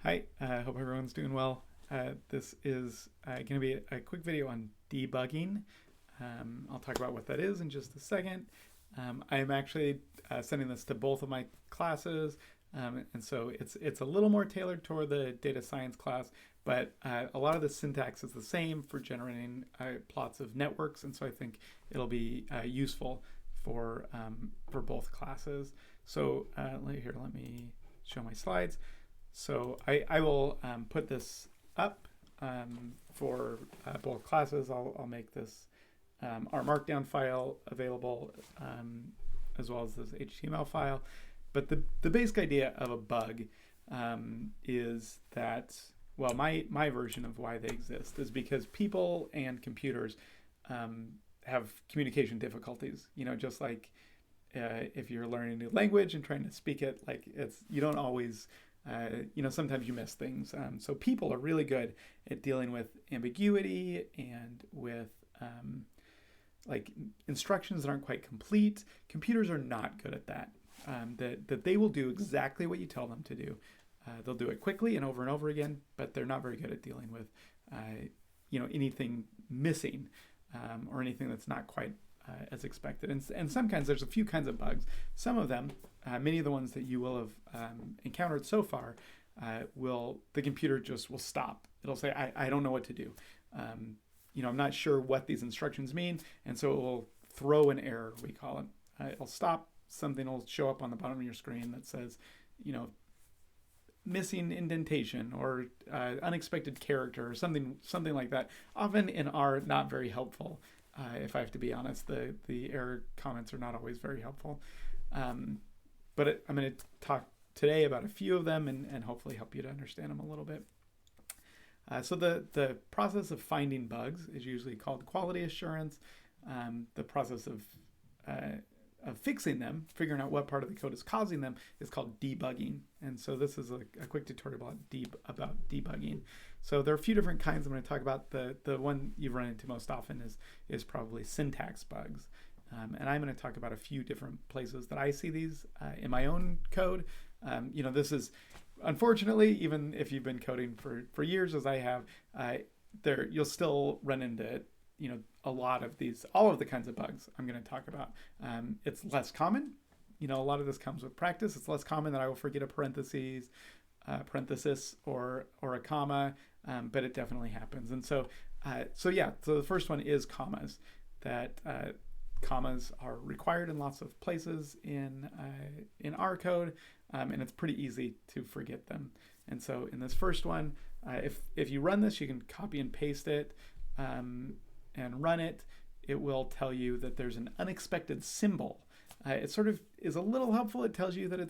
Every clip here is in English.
Hi, hope everyone's doing well. This is going to be a quick video on debugging. I'll talk about what that is in just a second. I am actually sending this to both of my classes, and so it's a little more tailored toward the data science class, but a lot of the syntax is the same for generating plots of networks, and so I think it'll be useful for both classes. So let me show my slides. So I will put this up for both classes. I'll make this our markdown file available as well as this HTML file. But the basic idea of a bug is that, well, my version of why they exist is because people and computers have communication difficulties. You know, just like if you're learning a new language and trying to speak it, like you don't always sometimes you miss things. So people are really good at dealing with ambiguity and with like instructions that aren't quite complete. Computers are not good at that. That they will do exactly what you tell them to do. They'll do it quickly and over again, but they're not very good at dealing with anything missing or anything that's not quite as expected. And sometimes there's a few kinds of bugs. Some of them, many of the ones that you will have encountered so far, the computer just will stop. It'll say, I don't know what to do. I'm not sure what these instructions mean. And so it will throw an error, we call it. It'll stop. Something will show up on the bottom of your screen that says, missing indentation or unexpected character or something like that. Often in R, not very helpful. If I have to be honest, the error comments are not always very helpful. But I'm going to talk today about a few of them and hopefully help you to understand them a little bit. So the process of finding bugs is usually called quality assurance. The process of fixing them, figuring out what part of the code is causing them, is called debugging. And so this is a quick tutorial about debugging. So there are a few different kinds I'm going to talk about. The one you've run into most often is probably syntax bugs. And I'm going to talk about a few different places that I see these in my own code. This is, unfortunately, even if you've been coding for years as I have, you'll still run into all of the kinds of bugs I'm going to talk about. It's less common. A lot of this comes with practice. It's less common that I will forget a parenthesis or a comma, but it definitely happens. And so the first one is commas. That commas are required in lots of places in our code, and it's pretty easy to forget them. And so in this first one, if you run this, you can copy and paste it and run it. It will tell you that there's an unexpected symbol. It sort of is a little helpful. It tells you that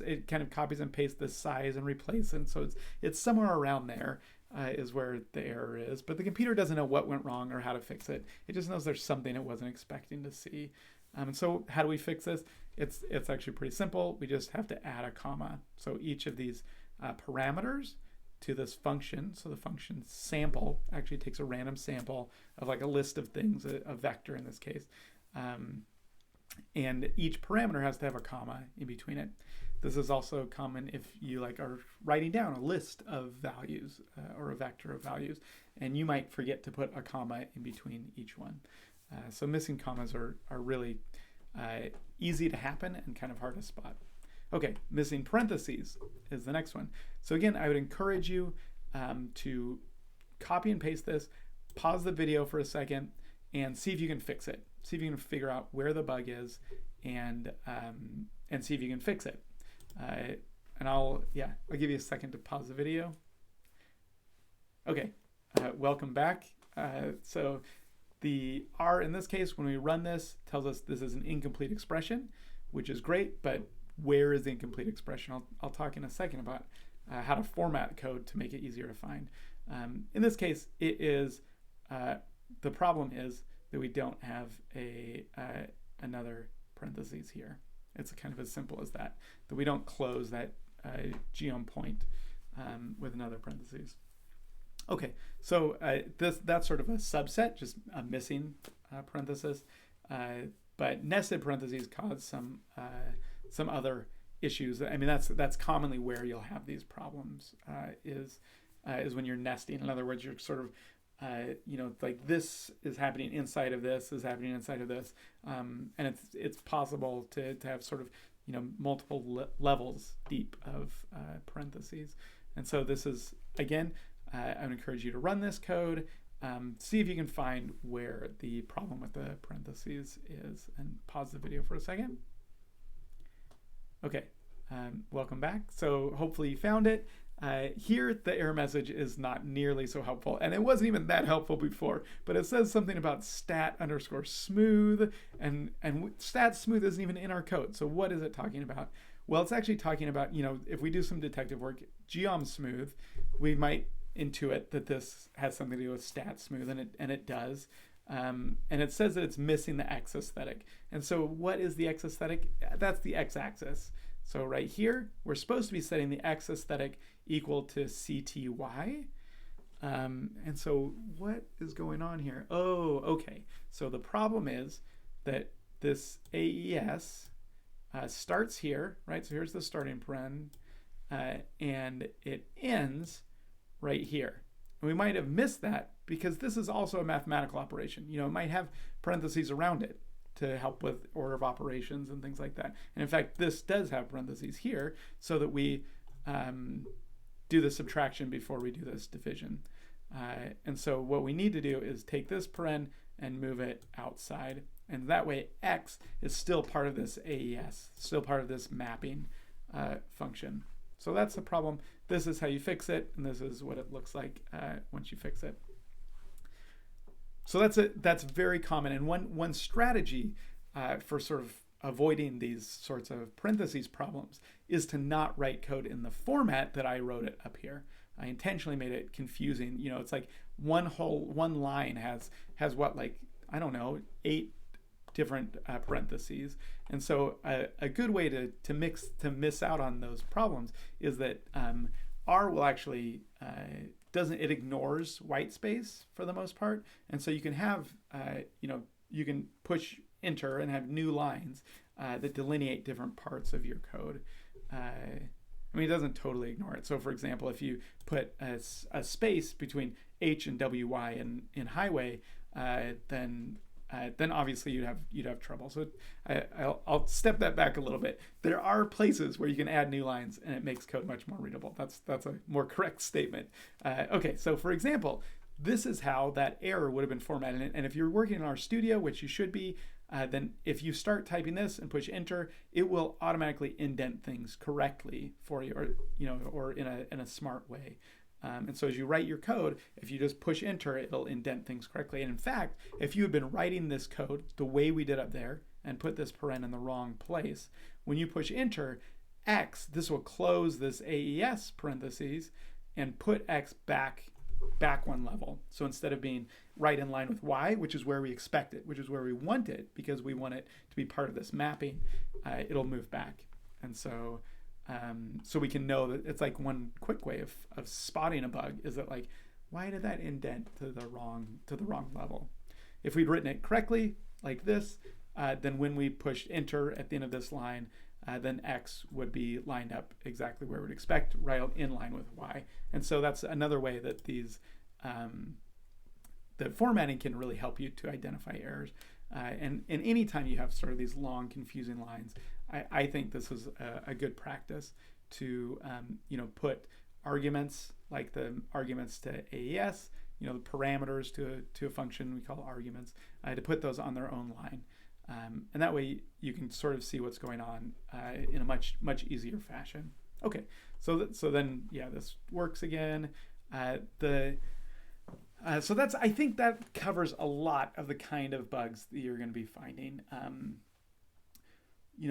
it kind of copies and pastes this size and replaces, and so it's somewhere around there is where the error is. But the computer doesn't know what went wrong or how to fix it. It just knows there's something it wasn't expecting to see. And so how do we fix this? It's actually pretty simple. We just have to add a comma. So each of these parameters to this function, so the function sample actually takes a random sample of like a list of things, a vector in this case. And each parameter has to have a comma in between it. This is also common if you are writing down a list of values or a vector of values, and you might forget to put a comma in between each one. So missing commas are really easy to happen and kind of hard to spot. Okay, missing parentheses is the next one. So again, I would encourage you to copy and paste this, pause the video for a second, and see if you can fix it. See if you can figure out where the bug is, and see if you can fix it. And I'll give you a second to pause the video. Okay, welcome back. So the R in this case, when we run this, tells us this is an incomplete expression, which is great, but where is the incomplete expression? I'll talk in a second about how to format code to make it easier to find. In this case, it is the problem is that we don't have another parentheses here. It's kind of as simple as that we don't close that geom point with another parentheses. Okay, so that's sort of a subset, just a missing parenthesis, but nested parentheses cause some other issues. I mean, that's commonly where you'll have these problems, is when you're nesting. In other words, you're sort of like this is happening inside of this is happening inside of this, and it's possible to have sort of multiple levels deep of parentheses. And so this is, again, I would encourage you to run this code, see if you can find where the problem with the parentheses is, and pause the video for a second. Okay, welcome back. So hopefully you found it. Here, the error message is not nearly so helpful, and it wasn't even that helpful before, but it says something about stat_smooth, and stat smooth isn't even in our code. So what is it talking about? Well, it's actually talking about, if we do some detective work, geom smooth, we might intuit that this has something to do with stat smooth, and it does. And it says that it's missing the x aesthetic. And so what is the x aesthetic? That's the x-axis. So right here, we're supposed to be setting the x aesthetic equal to CTY. And so what is going on here? Oh, okay. So the problem is that this AES starts here, right? So here's the starting paren, and it ends right here. And we might have missed that because this is also a mathematical operation. It might have parentheses around it to help with order of operations and things like that. And in fact, this does have parentheses here so that we do the subtraction before we do this division. And so what we need to do is take this paren and move it outside. And that way x is still part of this AES, still part of this mapping function. So that's the problem. This is how you fix it, and this is what it looks like once you fix it. So that's very common. And one strategy for sort of avoiding these sorts of parentheses problems is to not write code in the format that I wrote it up here. I intentionally made it confusing. It's like one line has what, like, I don't know, 8 different parentheses. And so a good way to miss out on those problems is that R will actually it ignores white space for the most part, and so you can have you can push enter and have new lines that delineate different parts of your code. I mean, it doesn't totally ignore it. So for example, if you put a space between H and WY in highway, then obviously you'd have trouble. So I'll step that back a little bit. There are places where you can add new lines and it makes code much more readable. That's a more correct statement. Okay, so for example, this is how that error would have been formatted. And if you're working in RStudio, which you should be, then if you start typing this and push enter, it will automatically indent things correctly for you, or in a smart way. And so as you write your code, if you just push enter, it'll indent things correctly. And in fact, if you had been writing this code the way we did up there and put this paren in the wrong place, when you push enter, X, this will close this AES parentheses and put X back one level. So instead of being right in line with Y, which is where we expect it, which is where we want it, because we want it to be part of this mapping, it'll move back. And so so we can know that it's like one quick way of spotting a bug is that, like, why did that indent to the wrong level? If we'd written it correctly like this, then when we pushed enter at the end of this line, then X would be lined up exactly where we'd expect, right in line with Y. And so that's another way that these the formatting can really help you to identify errors. And any time you have sort of these long, confusing lines, I think this is a good practice to put arguments, like the arguments to AES, the parameters to a function we call arguments, to put those on their own line. And that way you can sort of see what's going on in a much easier fashion. Okay, so then this works again. So I think that covers a lot of the kind of bugs that you're going to be finding.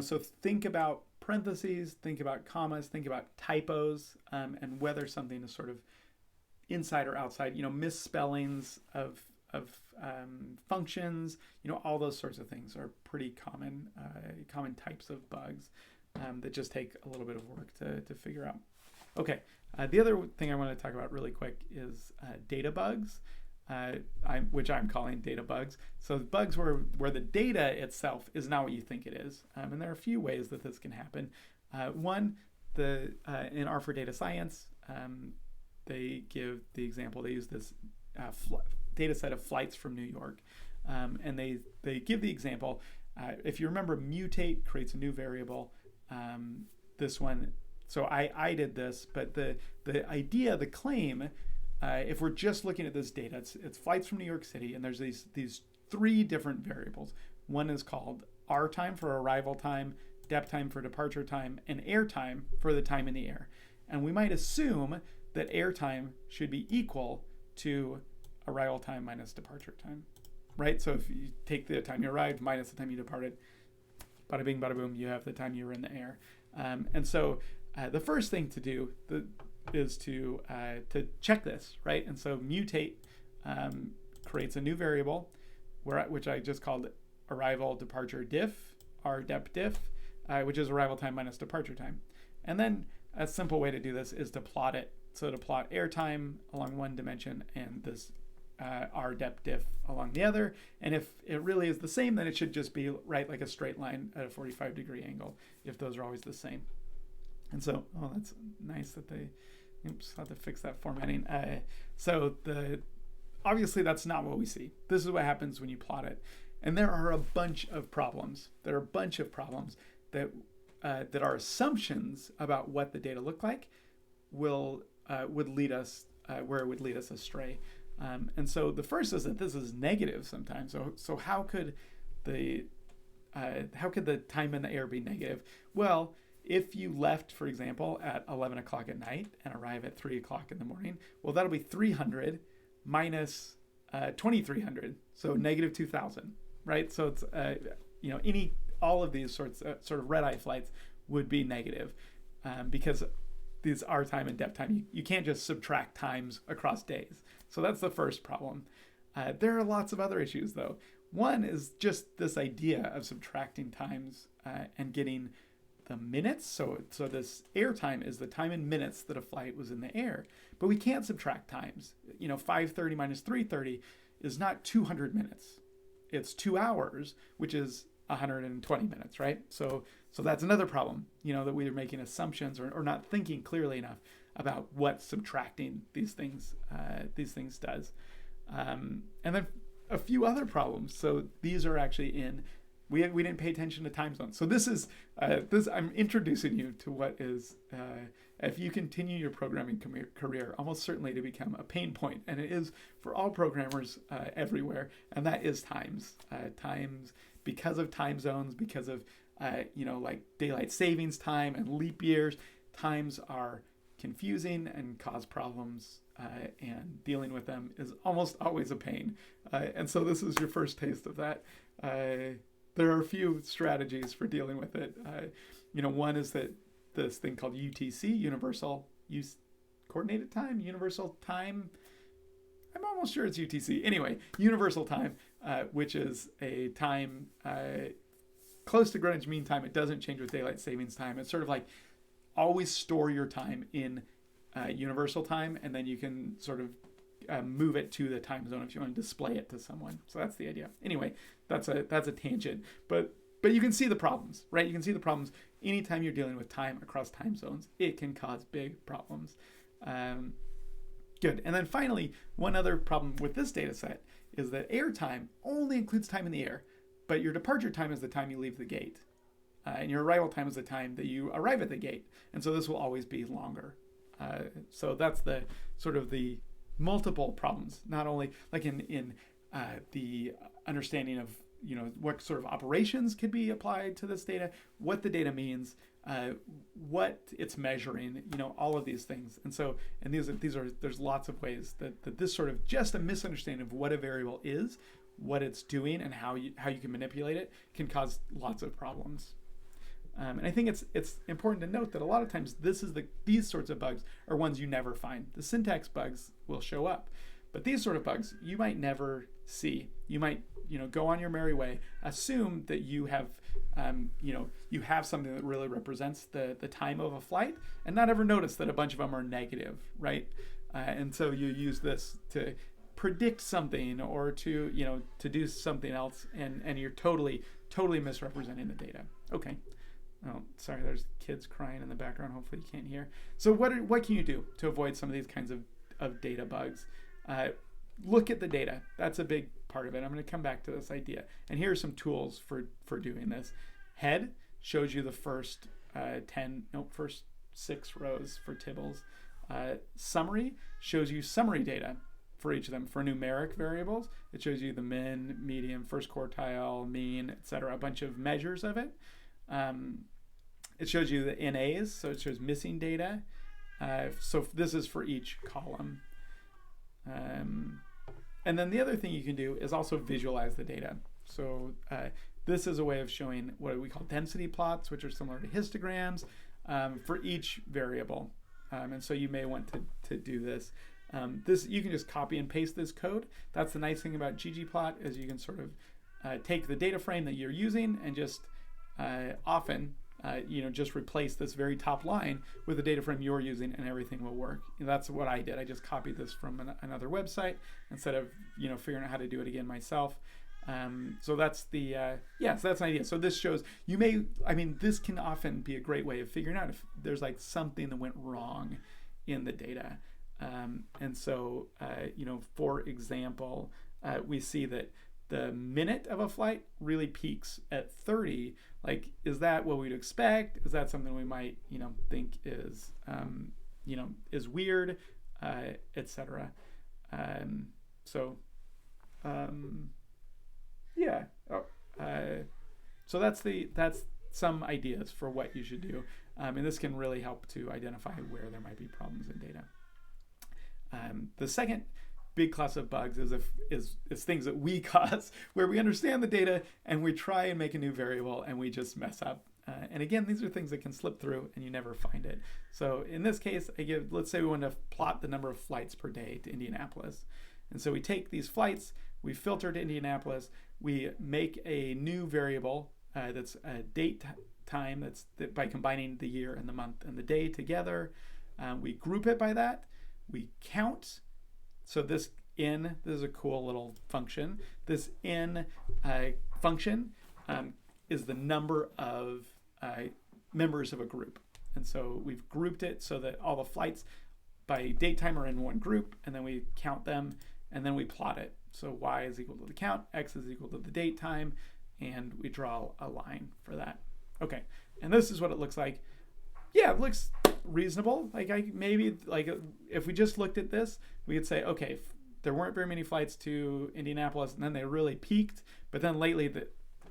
So think about parentheses, think about commas, think about typos, and whether something is sort of inside or outside. Misspellings of functions. All those sorts of things are pretty common types of bugs that just take a little bit of work to figure out. Okay, the other thing I want to talk about really quick is data bugs, which I'm calling data bugs. So bugs where the data itself is not what you think it is. And there are a few ways that this can happen. One, in R for Data Science, they give the example. They use this data set of flights from New York, and they give the example. If you remember, mutate creates a new variable. This one, so I did this, but the idea, the claim, if we're just looking at this data, it's flights from New York City, and there's these three different variables. One is called R time for arrival time, dep time for departure time, and air time for the time in the air. And we might assume that air time should be equal to arrival time minus departure time, right? So if you take the time you arrived minus the time you departed, bada bing, bada boom, you have the time you were in the air. And so the first thing to do is to check this, right? And so mutate creates a new variable, which I just called arrival departure diff, r dep diff, which is arrival time minus departure time. And then a simple way to do this is to plot it. So to plot air time along one dimension and this r dep diff along the other. And if it really is the same, then it should just be right like a straight line at a 45-degree angle if those are always the same. And so, oh, that's nice that they, oops, I'll have to fix that formatting. Obviously that's not what we see. This is what happens when you plot it. And there are a bunch of problems. There are a bunch of problems that are assumptions about what the data look like would lead us where it would lead us astray. And so the first is that this is negative sometimes. So how could the time in the air be negative? Well, if you left, for example, at 11 o'clock at night and arrive at 3 o'clock in the morning, well, that'll be 300 minus 2300, so negative 2000, right? So it's all of these sort of red-eye flights would be negative because these R time and dep time, you can't just subtract times across days. So that's the first problem. There are lots of other issues though. One is just this idea of subtracting times and getting the minutes. So this air time is the time in minutes that a flight was in the air, but we can't subtract times. 5:30 minus 3:30 is not 200 minutes. It's 2 hours, which is 120 minutes, right? So that's another problem, that we're making assumptions or not thinking clearly enough about what subtracting these things does. And then a few other problems. So these are actually we didn't pay attention to time zones. So this is I'm introducing you to what is, if you continue your programming career, almost certainly to become a pain point, and it is for all programmers everywhere, and that is times. Times, because of time zones, because of like daylight savings time and leap years, times are confusing and cause problems, and dealing with them is almost always a pain. And so this is your first taste of that. There are a few strategies for dealing with it. One is that this thing called UTC, Universal Coordinated Time, Universal Time. I'm almost sure it's UTC. Anyway, Universal Time, which is a time close to Greenwich Mean Time. It doesn't change with daylight savings time. It's sort of like always store your time in Universal Time, and then you can sort of move it to the time zone if you want to display it to someone. So that's the idea. Anyway, that's a tangent, but you can see the problems, right? You can see the problems anytime you're dealing with time across time zones. It can cause big problems. Good. And then finally, one other problem with this data set is that air time only includes time in the air, but your departure time is the time you leave the gate, and your arrival time is the time that you arrive at the gate. And so this will always be longer. So that's the sort of the multiple problems, not only like in the understanding of what sort of operations could be applied to this data, what the data means, what it's measuring, all of these things. And so, and there's lots of ways that this sort of just a misunderstanding of what a variable is, what it's doing, and how you can manipulate it can cause lots of problems. And I think it's important to note that a lot of times these sorts of bugs are ones you never find. The syntax bugs will show up, but these sort of bugs you might never see. You might go on your merry way, assume that you have you have something that really represents the time of a flight, and not ever notice that a bunch of them are negative, right? And so you use this to predict something or to do something else, and you're totally misrepresenting the data. Okay. Oh, sorry, there's kids crying in the background. Hopefully you can't hear. So what can you do to avoid some of these kinds of data bugs? Look at the data. That's a big part of it. I'm going to come back to this idea. And here are some tools for doing this. Head shows you the first first 6 rows for Tibbles. Summary shows you summary data for each of them. For numeric variables, it shows you the min, median, first quartile, mean, etc. A bunch of measures of it. It shows you the NAs, so it shows missing data. So this is for each column. And then the other thing you can do is also visualize the data. So this is a way of showing what we call density plots, which are similar to histograms for each variable. And so you may want to do this. You can just copy and paste this code. That's the nice thing about ggplot is you can sort of take the data frame that you're using and just often just replace this very top line with the data frame you're using and everything will work. That's what I did. I just copied this from another website instead of figuring out how to do it again myself. So that's so that's an idea. So this shows this can often be a great way of figuring out if there's like something that went wrong in the data. And so for example, we see that the minute of a flight really peaks at 30. Like, is that what we'd expect? Is that something we might, think is, is weird, etc. So that's some ideas for what you should do, and this can really help to identify where there might be problems in data. The second big class of bugs is things that we cause, where we understand the data and we try and make a new variable and we just mess up. And again, these are things that can slip through and you never find it. So in this case, let's say we want to plot the number of flights per day to Indianapolis. And so we take these flights, we filter to Indianapolis, we make a new variable that's a date time by combining the year and the month and the day together. We group it by that. We count. So this is a cool little function. This in function is the number of members of a group. And so we've grouped it so that all the flights by date time are in one group, and then we count them, and then we plot it. So y is equal to the count, x is equal to the date time, and we draw a line for that. Okay, and this is what it looks like. Yeah, it looks reasonable. If we just looked at this, we could say, okay, there weren't very many flights to Indianapolis, and then they really peaked. But then lately,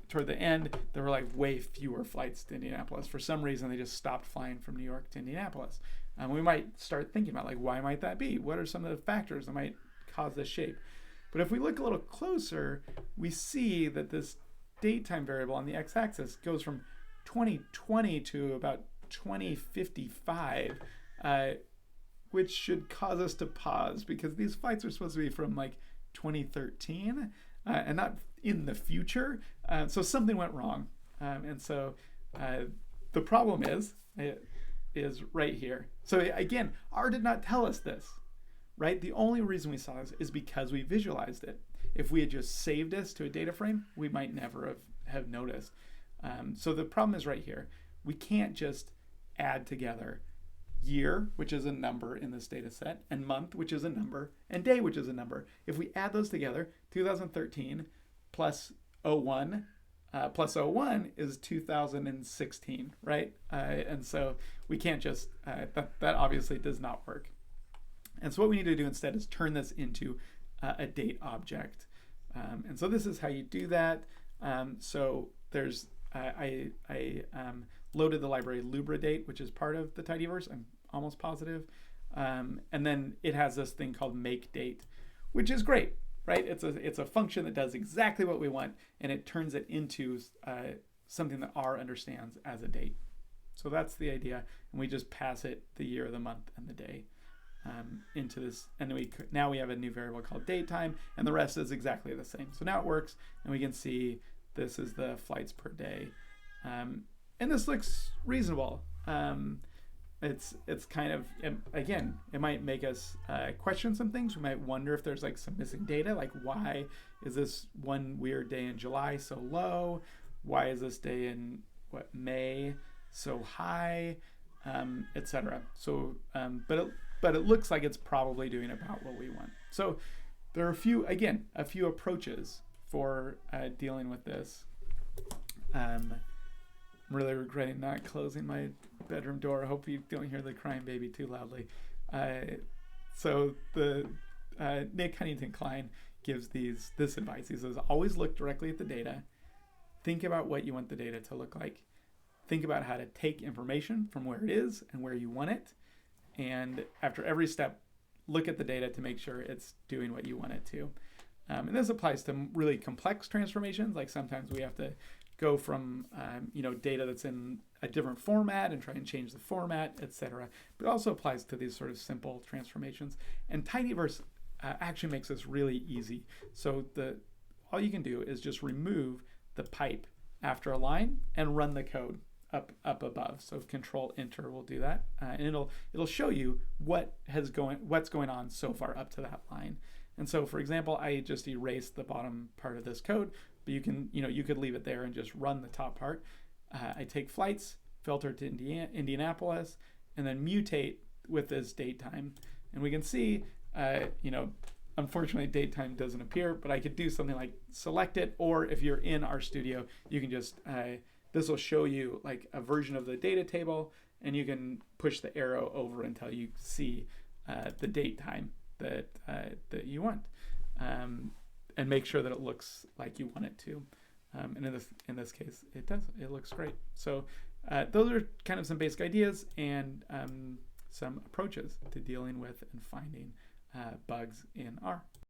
toward the end, there were like way fewer flights to Indianapolis. For some reason, they just stopped flying from New York to Indianapolis. We might start thinking about why might that be? What are some of the factors that might cause this shape? But if we look a little closer, we see that this date time variable on the x-axis goes from 2020 to about 2055, which should cause us to pause because these flights are supposed to be from 2013 and not in the future. So something went wrong. And so the problem is right here. So again, R did not tell us this, right? The only reason we saw this is because we visualized it. If we had just saved this to a data frame, we might never have noticed. So the problem is right here. We can't just add together year, which is a number in this data set, and month, which is a number, and day, which is a number. If we add those together, 2013 plus 01 plus 01 is 2016, right? And so we can't just, that obviously does not work. And so what we need to do instead is turn this into a date object. And so this is how you do that. So there's, I loaded the library Lubridate, which is part of the tidyverse. I'm almost positive. And then it has this thing called makeDate, which is great, right? It's a function that does exactly what we want, and it turns it into something that R understands as a date. So that's the idea, and we just pass it the year, the month, and the day into this, and now we have a new variable called date time, and the rest is exactly the same. So now it works, and we can see this is the flights per day, and this looks reasonable. It's kind of, again, it might make us question some things. We might wonder if there's some missing data, like why is this one weird day in July so low? Why is this day in May so high, etc. So, but it looks like it's probably doing about what we want. So there are a few approaches for dealing with this. I'm really regretting not closing my bedroom door. I hope you don't hear the crying baby too loudly. So the Nick Huntington Klein gives this advice. He says, always look directly at the data. Think about what you want the data to look like. Think about how to take information from where it is and where you want it. And after every step, look at the data to make sure it's doing what you want it to. And this applies to really complex transformations. Like sometimes we have to go from data that's in a different format and try and change the format, etc. But it also applies to these sort of simple transformations. And tidyverse actually makes this really easy. So all you can do is just remove the pipe after a line and run the code up above. So Control Enter will do that, and it'll show you what's going on so far up to that line. And so, for example, I just erased the bottom part of this code, but you could leave it there and just run the top part. I take flights, filter to Indianapolis, and then mutate with this date time, and we can see, unfortunately, date time doesn't appear, but I could do something like select it, or if you're in our studio, you can just this will show you like a version of the data table, and you can push the arrow over until you see the date time that you want, and make sure that it looks like you want it to. And in this case, it does. It looks great. So those are kind of some basic ideas and some approaches to dealing with and finding bugs in R.